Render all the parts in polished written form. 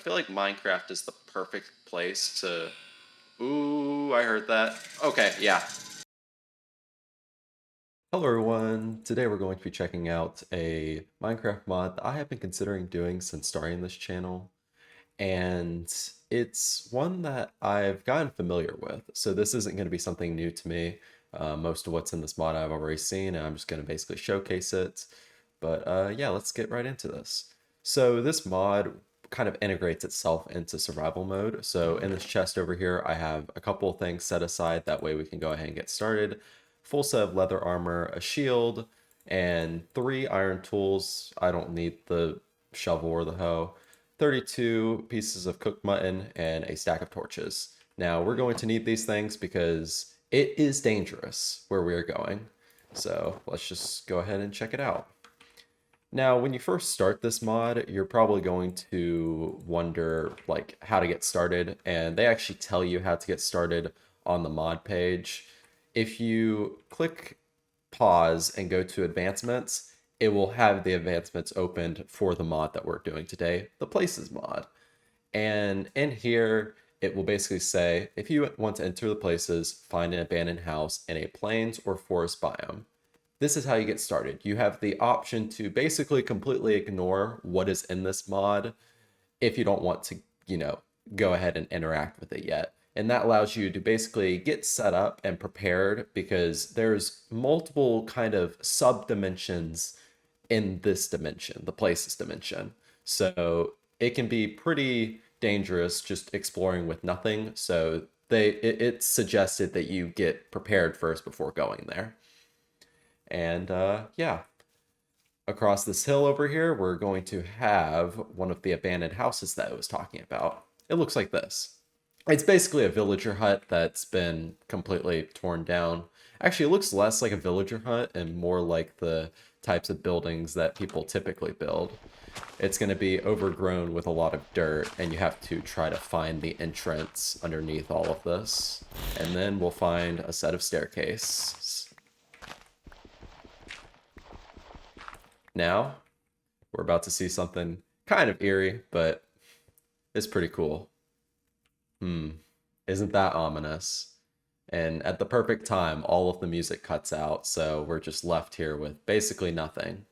feel like Minecraft is the perfect place to... Ooh, I heard that. Okay, yeah. Hello everyone! Today we're going to be checking out a Minecraft mod that I have been considering doing since starting this channel, and it's one that I've gotten familiar with, so this isn't going to be something new to me. Most of what's in this mod I've already seen, and I'm just going to basically showcase it. But yeah, let's get right into this. So this mod kind of integrates itself into survival mode. So in this chest over here, I have a couple of things set aside. That way we can go ahead and get started. Full set of leather armor, a shield, and 3 iron tools. I don't need the shovel or the hoe. 32 pieces of cooked mutton, and a stack of torches. Now we're going to need these things because it is dangerous where we are going. So let's just go ahead and check it out. Now, when you first start this mod, you're probably going to wonder like how to get started, and they actually tell you how to get started on the mod page. If you click pause and go to advancements, it will have the advancements opened for the mod that we're doing today, the places mod. And in here, it will basically say, if you want to enter the places, find an abandoned house in a plains or forest biome. This is how you get started. You have the option to basically completely ignore what is in this mod if you don't want to, go ahead and interact with it yet. And that allows you to basically get set up and prepared because there's multiple kind of sub dimensions in this dimension, the places dimension. So it can be pretty dangerous just exploring with nothing. So it's suggested that you get prepared first before going there. And yeah, across this hill over here, we're going to have one of the abandoned houses that I was talking about. It looks like this. It's basically a villager hut that's been completely torn down. Actually, it looks less like a villager hut and more like the types of buildings that people typically build. It's going to be overgrown with a lot of dirt, and you have to try to find the entrance underneath all of this. And then we'll find a set of staircases. Now, we're about to see something kind of eerie, but it's pretty cool. Isn't that ominous? And at the perfect time, all of the music cuts out, so we're just left here with basically nothing.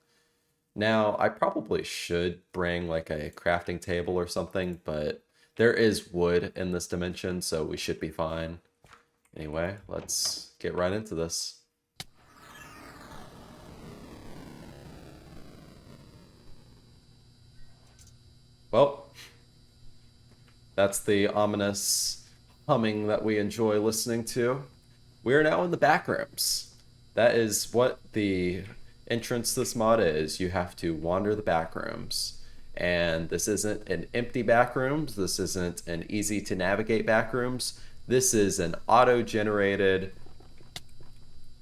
Now, I probably should bring like a crafting table or something, but there is wood in this dimension, so we should be fine. Anyway, let's get right into this. Well, that's the ominous humming that we enjoy listening to. We are now in the Backrooms. That is what the entrance to this mod is. You have to wander the Backrooms. And this isn't an empty Backrooms. This isn't an easy to navigate Backrooms. This is an auto-generated,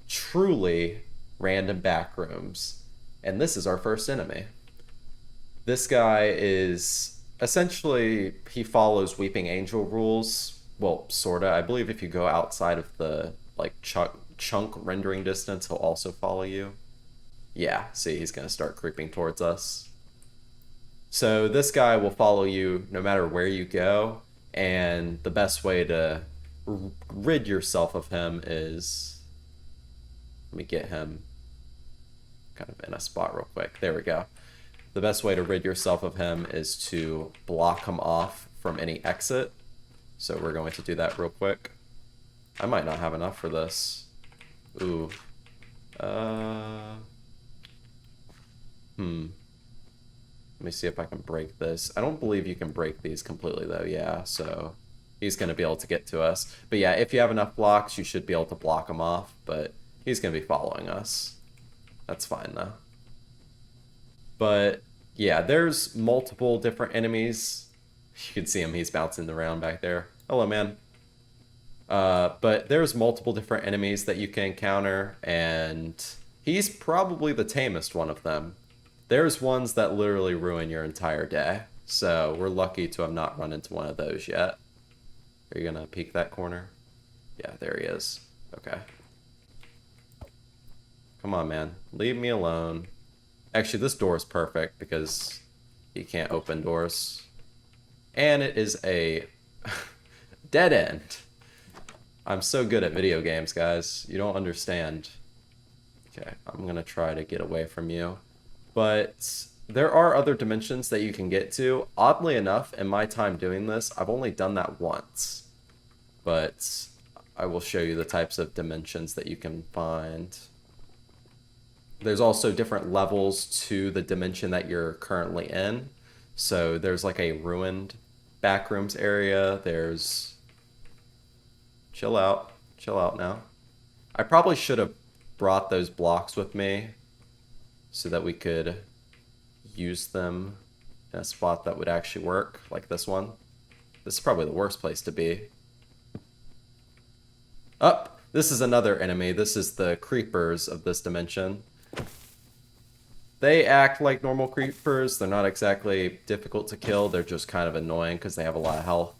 truly random Backrooms. And this is our first enemy. This guy is essentially, he follows Weeping Angel rules. Well, sorta. I believe if you go outside of the like chunk rendering distance, he'll also follow you. Yeah, see, he's gonna start creeping towards us. So this guy will follow you no matter where you go, and the best way to rid yourself of him is, let me get him kind of in a spot real quick. There we go. The best way to rid yourself of him is to block him off from any exit. So we're going to do that real quick. I might not have enough for this. Ooh. Let me see if I can break this. I don't believe you can break these completely though, yeah, so he's going to be able to get to us. But yeah, if you have enough blocks, you should be able to block him off, but he's going to be following us. That's fine though. But yeah, there's multiple different enemies. You can see him, he's bouncing around back there. Hello, man. But there's multiple different enemies that you can encounter, and he's probably the tamest one of them. There's ones that literally ruin your entire day, so we're lucky to have not run into one of those yet. Are you gonna peek that corner? Yeah, there he is. Okay. Come on, man. Leave me alone. Actually, this door is perfect because you can't open doors. And it is a dead end. I'm so good at video games, guys. You don't understand. Okay, I'm gonna try to get away from you. But there are other dimensions that you can get to. Oddly enough, in my time doing this, I've only done that once. But I will show you the types of dimensions that you can find. There's also different levels to the dimension that you're currently in. So there's like a ruined backrooms area. There's... Chill out. Chill out now. I probably should have brought those blocks with me so that we could use them in a spot that would actually work, like this one. This is probably the worst place to be. Oh, this is another enemy. This is the creepers of this dimension. They act like normal creepers. They're not exactly difficult to kill. They're just kind of annoying because they have a lot of health.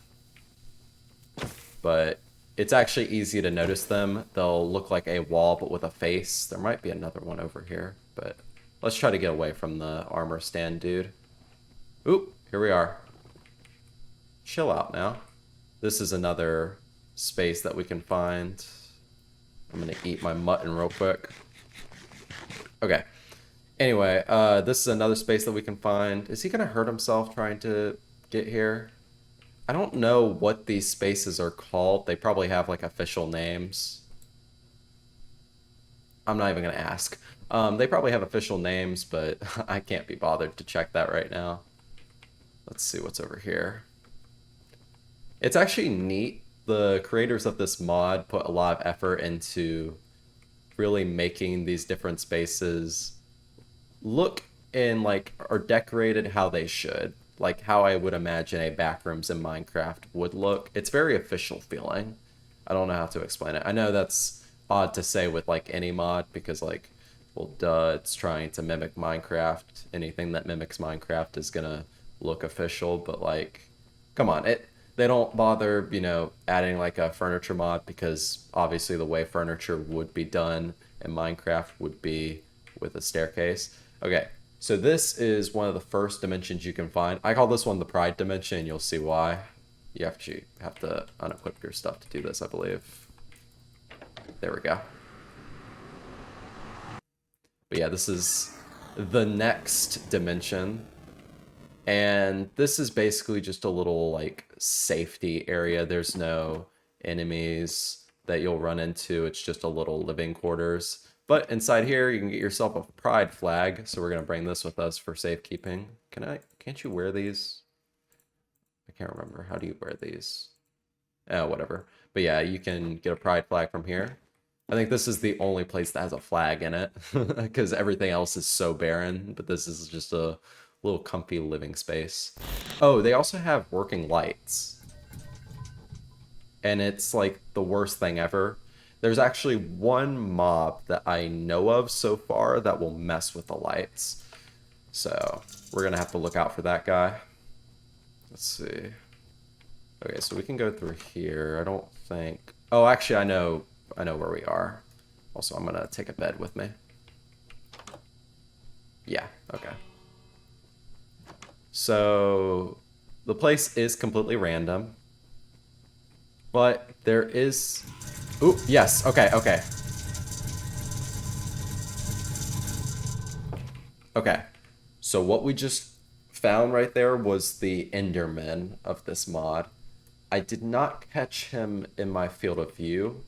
But it's actually easy to notice them. They'll look like a wall, but with a face. There might be another one over here, but let's try to get away from the armor stand, dude. Oop, here we are. Chill out now. This is another space that we can find. I'm gonna eat my mutton real quick. Okay. Anyway, this is another space that we can find. Is he gonna hurt himself trying to get here? I don't know what these spaces are called. They probably have like official names. I'm not even gonna ask. They probably have official names, but I can't be bothered to check that right now. Let's see what's over here. It's actually neat. The creators of this mod put a lot of effort into really making these different spaces look and like are decorated how they should. Like how I would imagine a Backrooms in Minecraft would look. It's very official feeling. I don't know how to explain it. I know that's odd to say with like any mod because like, well, duh, it's trying to mimic Minecraft. Anything that mimics Minecraft is gonna look official, but like, come on, they don't bother, you know, adding like a furniture mod because obviously the way furniture would be done in Minecraft would be with a staircase. Okay, so this is one of the first dimensions you can find. I call this one the Pride dimension, and you'll see why. You actually have to unequip your stuff to do this, I believe. There we go. But yeah, this is the next dimension. And this is basically just a little like safety area. There's no enemies that you'll run into. It's just a little living quarters. But inside here, you can get yourself a pride flag. So we're gonna bring this with us for safekeeping. Can't you wear these? I can't remember. How do you wear these? Oh, whatever. But yeah, you can get a pride flag from here. I think this is the only place that has a flag in it because everything else is so barren, but this is just a little comfy living space. Oh, they also have working lights. And it's like the worst thing ever. There's actually one mob that I know of so far that will mess with the lights. So we're gonna have to look out for that guy. Let's see. Okay, so we can go through here. I don't think... Oh, actually, I know where we are. Also, I'm gonna take a bed with me. Yeah, okay. So the place is completely random, but there is... Ooh, yes, okay, okay. Okay, so what we just found right there was the Enderman of this mod. I did not catch him in my field of view,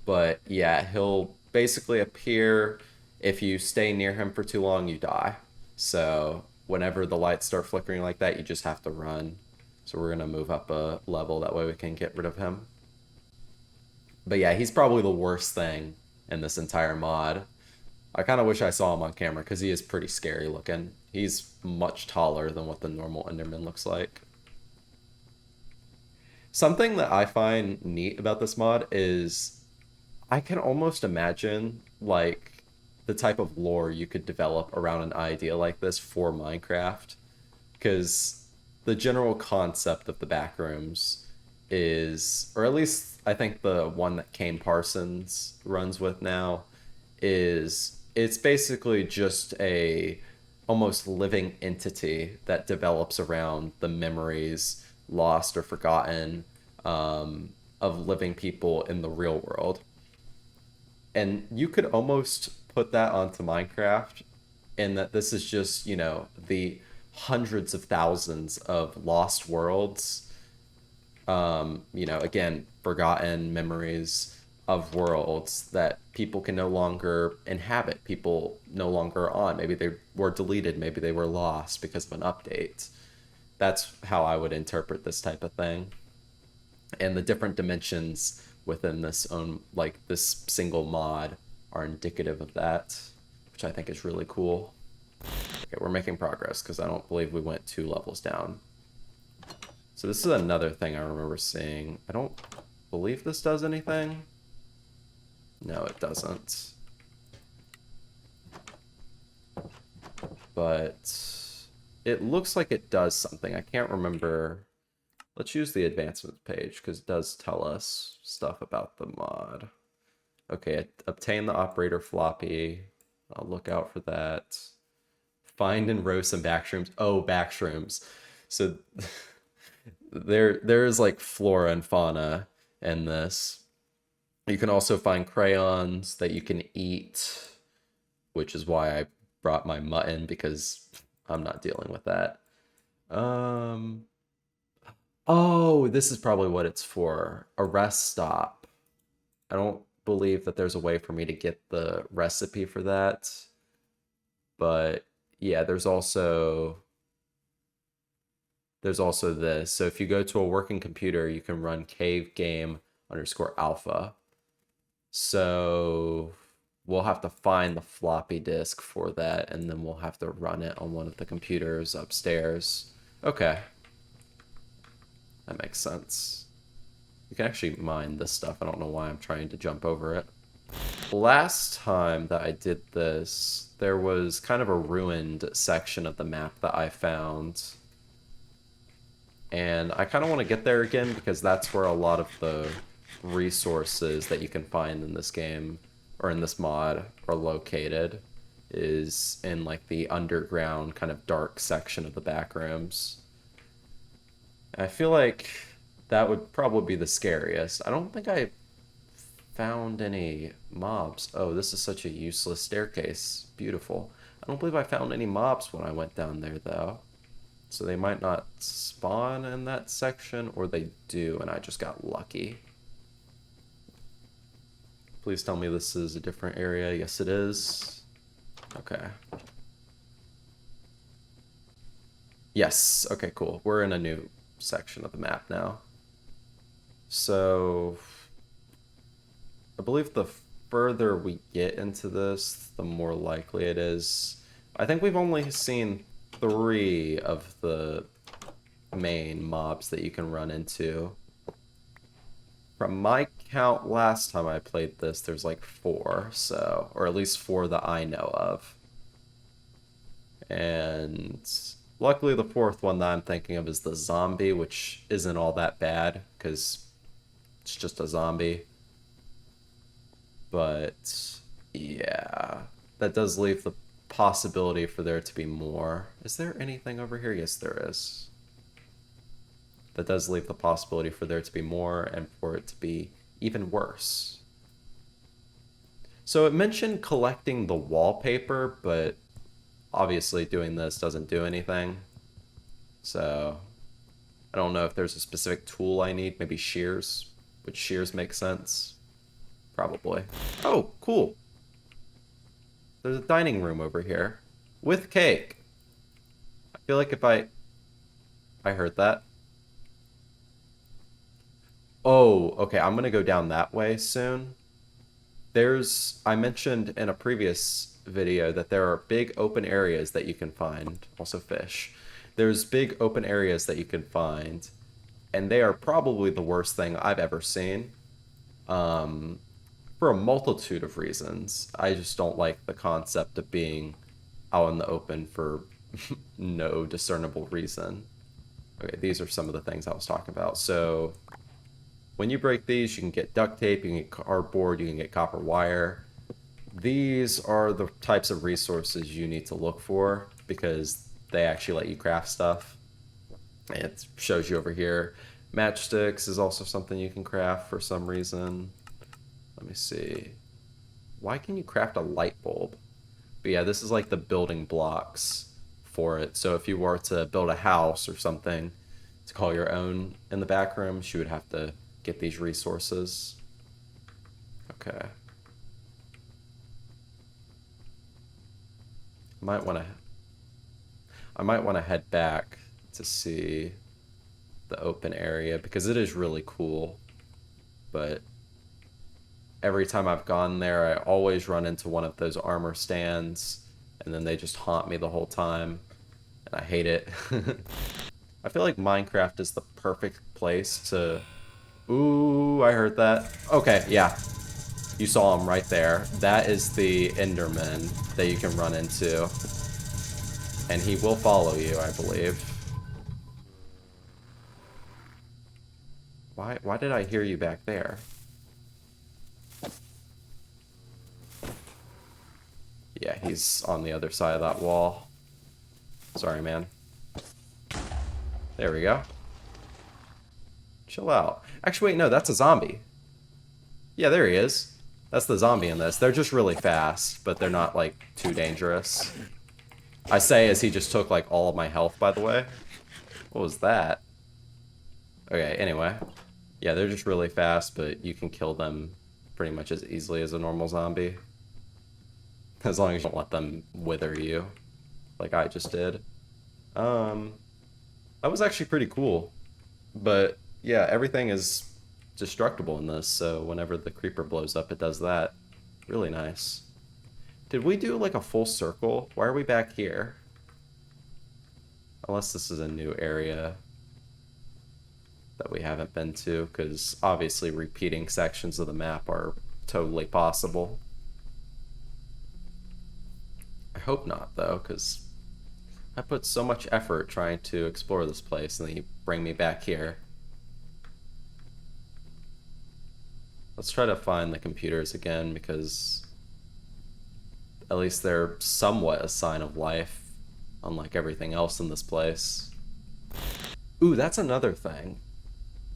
but yeah, he'll basically appear. If you stay near him for too long, you die. So whenever the lights start flickering like that, you just have to run. So we're gonna move up a level, that way we can get rid of him. But yeah, he's probably the worst thing in this entire mod. I kind of wish I saw him on camera because he is pretty scary looking. He's much taller than what the normal Enderman looks like. Something that I find neat about this mod is I can almost imagine like the type of lore you could develop around an idea like this for Minecraft, because the general concept of the Backrooms is, or at least I think the one that Kane Parsons runs with now, is it's basically just a almost living entity that develops around the memories lost or forgotten of living people in the real world. And you could almost put that onto Minecraft in that this is just, the hundreds of thousands of lost worlds, again, forgotten memories of worlds that people can no longer inhabit, people no longer on. Maybe they were deleted, maybe they were lost because of an update. That's how I would interpret this type of thing. And the different dimensions within this own like this single mod are indicative of that, which I think is really cool. Okay, we're making progress because I don't believe we went 2 levels down. So this is another thing I remember seeing. I don't believe this does anything. No, it doesn't. But it looks like it does something. I can't remember. Let's use the advancements page because it does tell us stuff about the mod. Okay, obtain the operator floppy. I'll look out for that. Find and roast some backrooms. Oh, backrooms. So there's like flora and fauna in this. You can also find crayons that you can eat, which is why I brought my mutton because I'm not dealing with that. Oh, this is probably what it's for. A rest stop. I don't believe that there's a way for me to get the recipe for that. But yeah, there's also this. So if you go to a working computer, you can run cave game underscore alpha. So we'll have to find the floppy disk for that, and then we'll have to run it on one of the computers upstairs. Okay. That makes sense. You can actually mine this stuff. I don't know why I'm trying to jump over it. Last time that I did this, there was kind of a ruined section of the map that I found. And I kind of want to get there again because that's where a lot of the resources that you can find in this game or in this mod are located, is in like the underground kind of dark section of the backrooms. I feel like that would probably be the scariest. I don't think I found any mobs. Oh, this is such a useless staircase. Beautiful. I don't believe I found any mobs when I went down there, though. So they might not spawn in that section, or they do, and I just got lucky. Please tell me this is a different area. Yes, it is. Okay. Yes. Okay, cool. We're in a new section of the map now. So I believe the further we get into this, the more likely it is. I think we've only seen 3 of the main mobs that you can run into. From my count last time I played this, there's like 4, so, or at least 4 that I know of. And luckily the 4th one that I'm thinking of is the zombie, which isn't all that bad because it's just a zombie. But yeah, that does leave the possibility for there to be more. Is there anything over here? Yes, there is. That does leave the possibility for there to be more and for it to be even worse. So it mentioned collecting the wallpaper, but obviously doing this doesn't do anything. So I don't know if there's a specific tool I need. Maybe shears. Would shears make sense? Probably. Oh, cool. There's a dining room over here with cake. I feel like if I heard that. Oh, okay, I'm gonna go down that way soon. I mentioned in a previous video that there are big open areas that you can find, also fish. There's big open areas that you can find, and they are probably the worst thing I've ever seen. For a multitude of reasons. I just don't like the concept of being out in the open for no discernible reason. Okay, these are some of the things I was talking about. So when you break these, you can get duct tape, you can get cardboard, you can get copper wire. These are the types of resources you need to look for. because they actually let you craft stuff. It shows you over here. Matchsticks is also something you can craft for some reason. Let me see. Why can you craft a light bulb? But yeah, this is like the building blocks for it. So if you were to build a house or something to call your own in the Backrooms, you would have to get these resources. Okay. I might want to head back to see the open area because it is really cool. But every time I've gone there, I always run into one of those armor stands, and then they just haunt me the whole time, and I hate it. I feel like Minecraft is the perfect place to... Ooh, I heard that. Okay, yeah. You saw him right there. That is the Enderman that you can run into. And he will follow you, I believe. Why did I hear you back there? Yeah, he's on the other side of that wall. Sorry, man. There we go. Chill out. Actually, wait, no, that's a zombie. Yeah, there he is. That's the zombie in this. They're just really fast, but they're not, like, too dangerous. I say as he just took, like, all of my health, by the way. What was that? Okay, anyway. Yeah, they're just really fast, but you can kill them pretty much as easily as a normal zombie. As long as you don't let them wither you, like I just did. That was actually pretty cool. But, yeah, everything is destructible in this, so whenever the creeper blows up, it does that. Really nice. Did we do, like, a full circle? Why are we back here? Unless this is a new area that we haven't been to, because obviously repeating sections of the map are totally possible. I hope not, though, because I put so much effort trying to explore this place, and then you bring me back here. Let's try to find the computers again, because at least they're somewhat a sign of life, unlike everything else in this place. Ooh, that's another thing.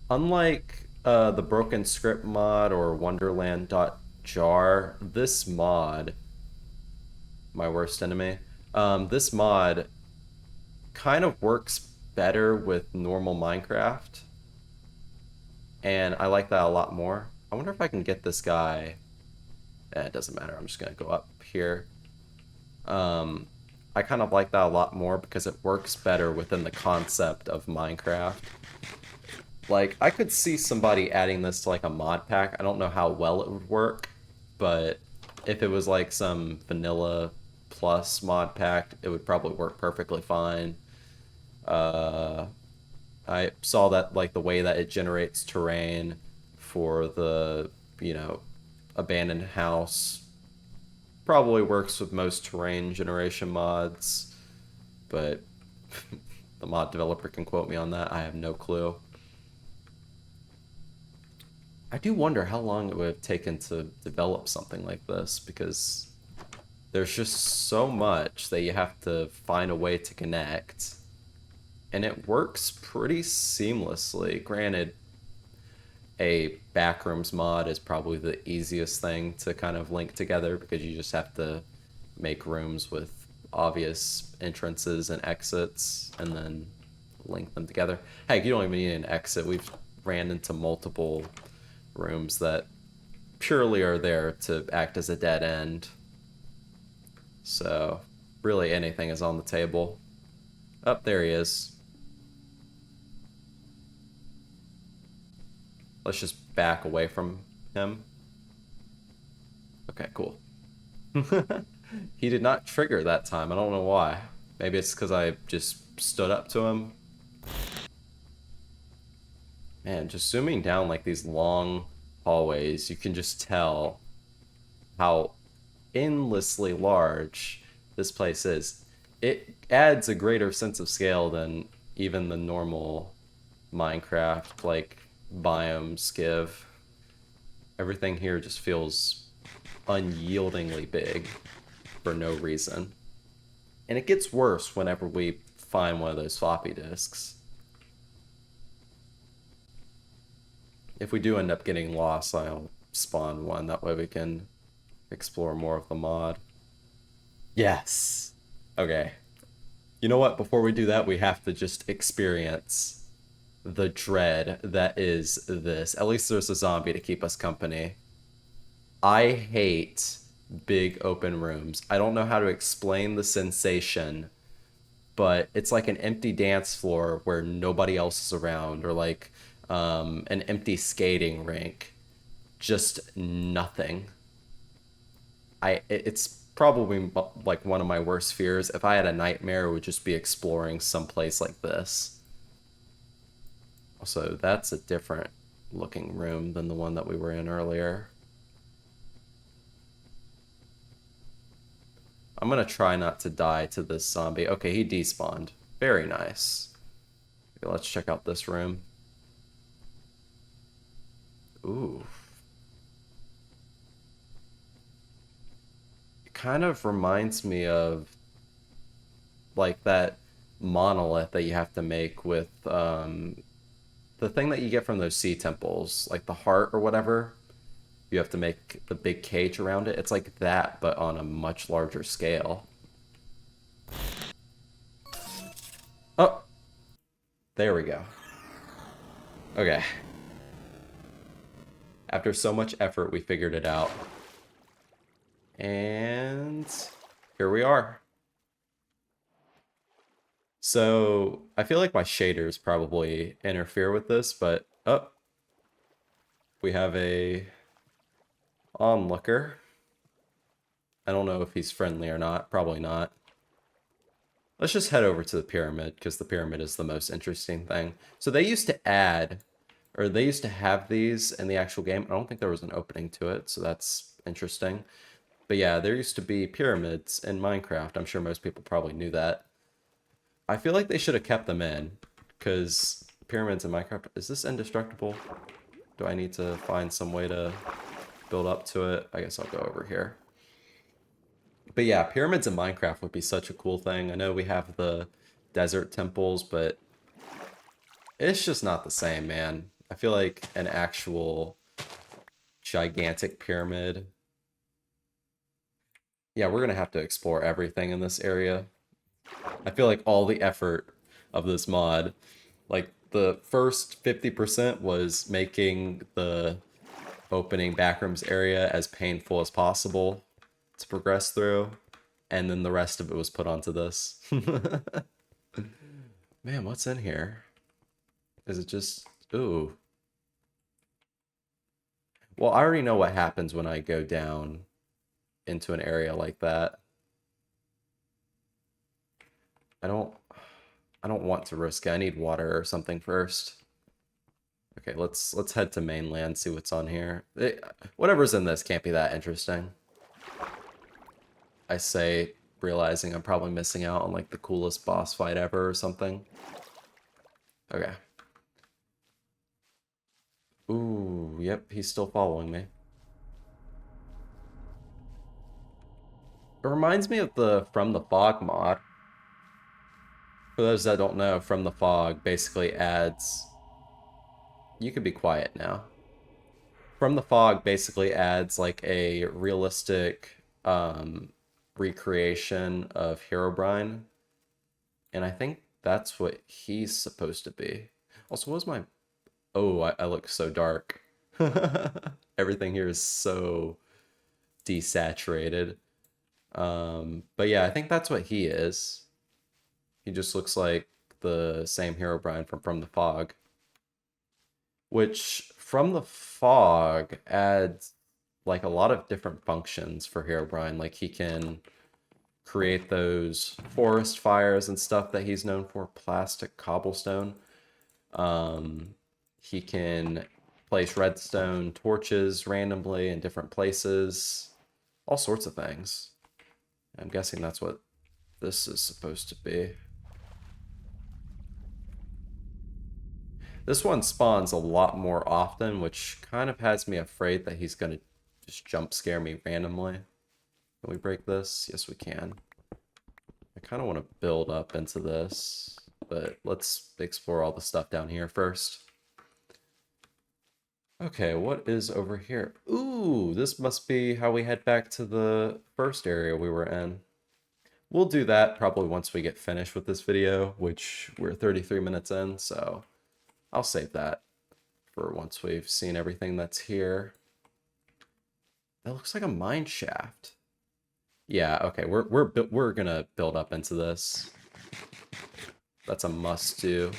Unlike the Broken Script mod or Wonderland.jar, this mod, my worst enemy, this mod kind of works better with normal Minecraft, and I like that a lot more. I wonder if I can get this guy. It doesn't matter, I'm just gonna go up here. I kind of like that a lot more because it works better within the concept of Minecraft. Like, I could see somebody adding this to, like, a mod pack. I don't know how well it would work, but if it was, like, some vanilla plus mod pack, it would probably work perfectly fine. I saw that, like, the way that it generates terrain for the, you know, abandoned house probably works with most terrain generation mods, but the mod developer can quote me on that. I have no clue. I do wonder how long it would have taken to develop something like this, because there's just so much that you have to find a way to connect, and it works pretty seamlessly. Granted, a Backrooms mod is probably the easiest thing to kind of link together, because you just have to make rooms with obvious entrances and exits and then link them together. Heck, you don't even need an exit. We've ran into multiple rooms that purely are there to act as a dead end. So, really anything is on the table. Oh, there he is. Let's just back away from him. Okay, cool. He did not trigger that time. I don't know why. Maybe it's because I just stood up to him. Man, just zooming down like these long hallways, you can just tell how endlessly large this place is. It adds a greater sense of scale than even the normal Minecraft, like, biomes give. Everything here just feels unyieldingly big for no reason. And it gets worse whenever we find one of those floppy disks. If we do end up getting lost, I'll spawn one. That way we can explore more of the mod. Yes. Okay. You know what? Before we do that, we have to just experience the dread that is this. At least there's a zombie to keep us company. I hate big open rooms. I don't know how to explain the sensation, but it's like an empty dance floor where nobody else is around, or like an empty skating rink. Just nothing. It's probably like one of my worst fears. If I had a nightmare, it would just be exploring someplace like this. Also, that's a different looking room than the one that we were in earlier. I'm gonna try not to die to this zombie. Okay, he despawned. Very nice. Okay, let's check out this room. Ooh. It kind of reminds me of like that monolith that you have to make with the thing that you get from those sea temples, like the heart or whatever. You have to make the big cage around it. It's like that, but on a much larger scale. Oh, there we go. Okay. After so much effort, we figured it out. And here we are. So I feel like my shaders probably interfere with this, but oh, we have a onlooker. I don't know if he's friendly or not. Probably not. Let's just head over to the pyramid, because the pyramid is the most interesting thing. So they used to add, or they used to have these in the actual game. I don't think there was an opening to it, so that's interesting. But yeah, there used to be pyramids in Minecraft. I'm sure most people probably knew that. I feel like they should have kept them in, because pyramids in Minecraft... Is this indestructible? Do I need to find some way to build up to it? I guess I'll go over here. But yeah, pyramids in Minecraft would be such a cool thing. I know we have the desert temples, but it's just not the same, man. I feel like an actual gigantic pyramid. Yeah, we're gonna have to explore everything in this area. I feel like all the effort of this mod, like the first 50% was making the opening Backrooms area as painful as possible to progress through, and then the rest of it was put onto this. Man, what's in here? Is it just... Ooh. Well, I already know what happens when I go down into an area like that. I don't... I don't want to risk it. I need water or something first. Okay, let's head to mainland, see what's on here. Whatever's in this can't be that interesting. I say, realizing I'm probably missing out on like the coolest boss fight ever or something. Okay. Ooh, yep, he's still following me. It reminds me of the From the Fog mod. For those that don't know, From the Fog basically adds... You can be quiet now. From the Fog basically adds like a realistic recreation of Herobrine. And I think that's what he's supposed to be. Also, what was my... Oh, I look so dark. Everything here is so desaturated. But yeah, I think that's what he is. He just looks like the same Herobrine from the Fog. Which, From the Fog adds like a lot of different functions for Herobrine. Like he can create those forest fires and stuff that he's known for, plastic cobblestone. He can place redstone torches randomly in different places, all sorts of things. I'm guessing that's what this is supposed to be. This one spawns a lot more often, which kind of has me afraid that he's going to just jump scare me randomly. Can we break this? Yes, we can. I kind of want to build up into this, but let's explore all the stuff down here first. Okay, what is over here? Ooh, this must be how we head back to the first area we were in. We'll do that probably once we get finished with this video, which we're 33 minutes in, so I'll save that for once we've seen everything that's here. That looks like a mine shaft. Yeah, okay, we're gonna build up into this. That's a must do.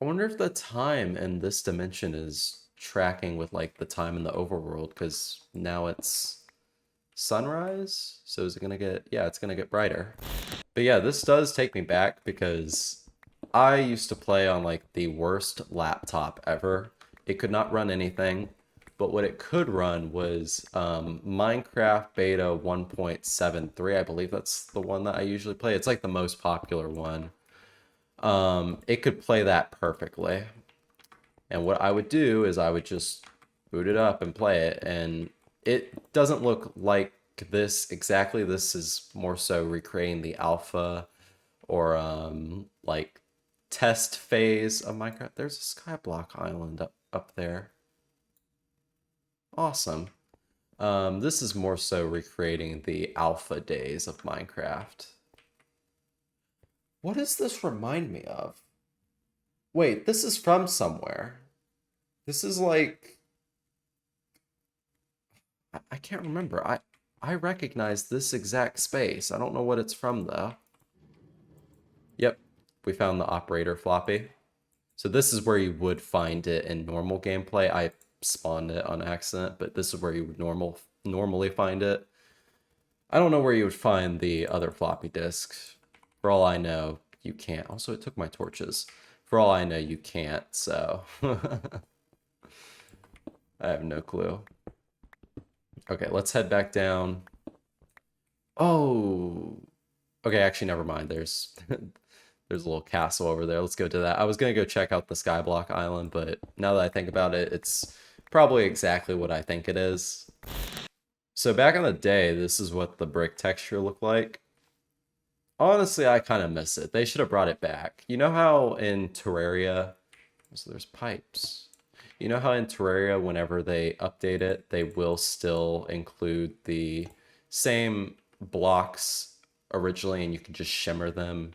I wonder if the time in this dimension is tracking with like the time in the overworld, because now it's sunrise. So is it gonna get, yeah, it's gonna get brighter. But yeah, this does take me back because I used to play on like the worst laptop ever. It could not run anything, but what it could run was Minecraft Beta 1.73. I believe that's the one that I usually play. It's like the most popular one. It could play that perfectly. And what I would do is I would just boot it up and play it. And it doesn't look like this exactly. This is more so recreating the alpha or like test phase of Minecraft. There's a skyblock island up there. Awesome. This is more so recreating the alpha days of Minecraft. What does this remind me of? Wait, this is from somewhere. This is like I can't remember. I recognize this exact space. I don't know what it's from though. Yep, we found the operator floppy. So this is where you would find it in normal gameplay. I spawned it on accident, but this is where you would normally find it. I don't know where you would find the other floppy disks. For all I know, you can't. Also, it took my torches. For all I know, you can't, so I have no clue. Okay, let's head back down. Oh, okay, actually, never mind. There's there's a little castle over there. Let's go to that. I was gonna go check out the Skyblock Island, but now that I think about it, it's probably exactly what I think it is. So back in the day, this is what the brick texture looked like. Honestly, I kind of miss it. They should have brought it back. You know how in Terraria, so there's pipes. You know how in Terraria, whenever they update it, they will still include the same blocks originally, and you can just shimmer them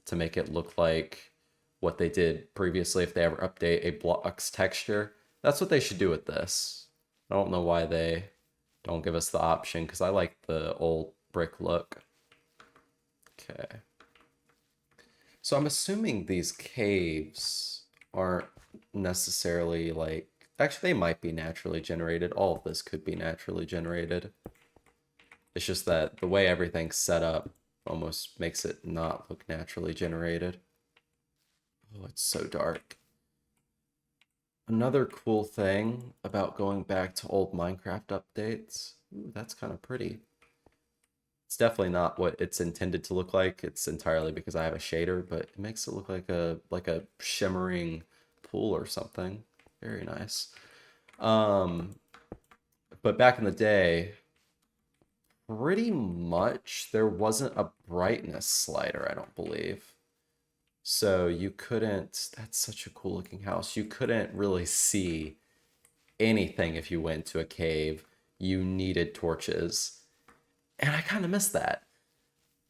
to make it look like what they did previously if they ever update a block's texture. That's what they should do with this. I don't know why they don't give us the option, because I like the old brick look. Okay. So I'm assuming these caves aren't necessarily like... Actually, they might be naturally generated. All of this could be naturally generated. It's just that the way everything's set up almost makes it not look naturally generated. Oh, it's so dark. Another cool thing about going back to old Minecraft updates. Ooh, that's kind of pretty. It's definitely not what it's intended to look like. It's entirely because I have a shader, but it makes it look like a shimmering pool or something. Very nice. But back in the day, pretty much there wasn't a brightness slider, I don't believe. So you couldn't, that's such a cool looking house. You couldn't really see anything if you went to a cave. You needed torches. And I kind of miss that.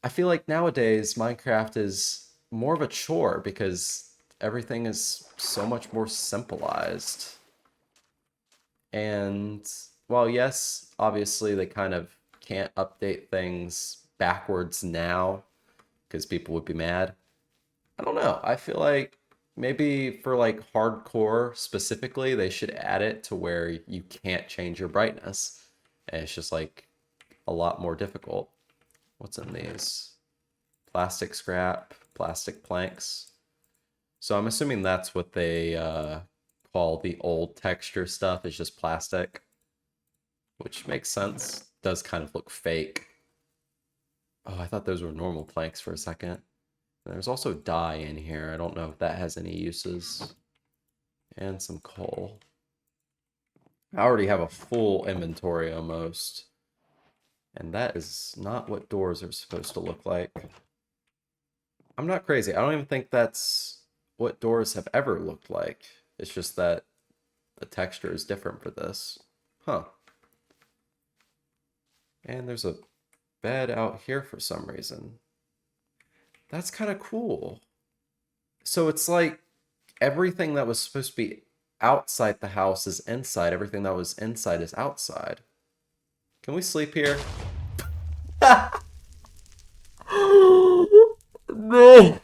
I feel like nowadays Minecraft is more of a chore because everything is so much more simplified. And while yes, obviously they kind of can't update things backwards now because people would be mad. I don't know. I feel like maybe for like hardcore specifically, they should add it to where you can't change your brightness. And it's just like a lot more difficult. What's in these? Plastic scrap, plastic planks. So I'm assuming that's what they call the old texture stuff. It's just plastic, which makes sense. Does kind of look fake. Oh, I thought those were normal planks for a second. There's also dye in here. I don't know if that has any uses. And some coal. I already have a full inventory almost. And that is not what doors are supposed to look like. I'm not crazy. I don't even think that's what doors have ever looked like. It's just that the texture is different for this. Huh. And there's a bed out here for some reason. That's kind of cool. So it's like everything that was supposed to be outside the house is inside. Everything that was inside is outside. Can we sleep here? No.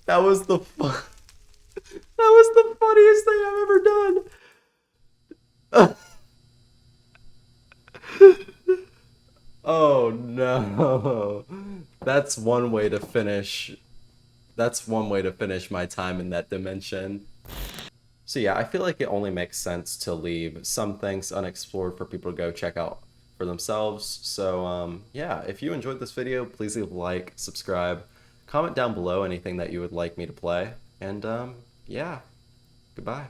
That was the that was the funniest thing I've ever done. Oh no. That's one way to finish. That's one way to finish my time in that dimension. So yeah, I feel like it only makes sense to leave some things unexplored for people to go check out for themselves. So yeah, if you enjoyed this video, please leave a like, subscribe, comment down below anything that you would like me to play, and yeah, goodbye.